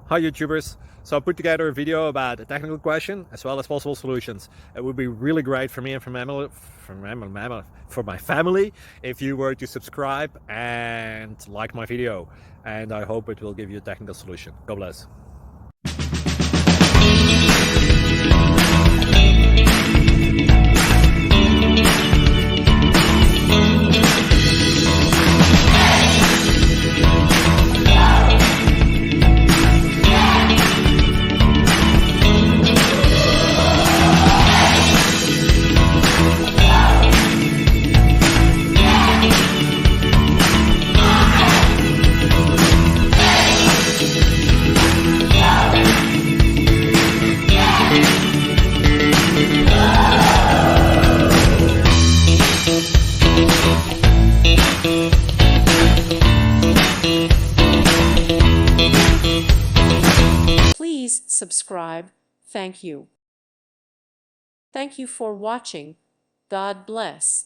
Hi YouTubers. So I put together a video about a technical question as well as possible solutions. It would be really great for me and for my family if you were to subscribe and like my video. And I hope it will give you a technical solution. God bless. Please subscribe. Thank you. Thank you for watching. God bless.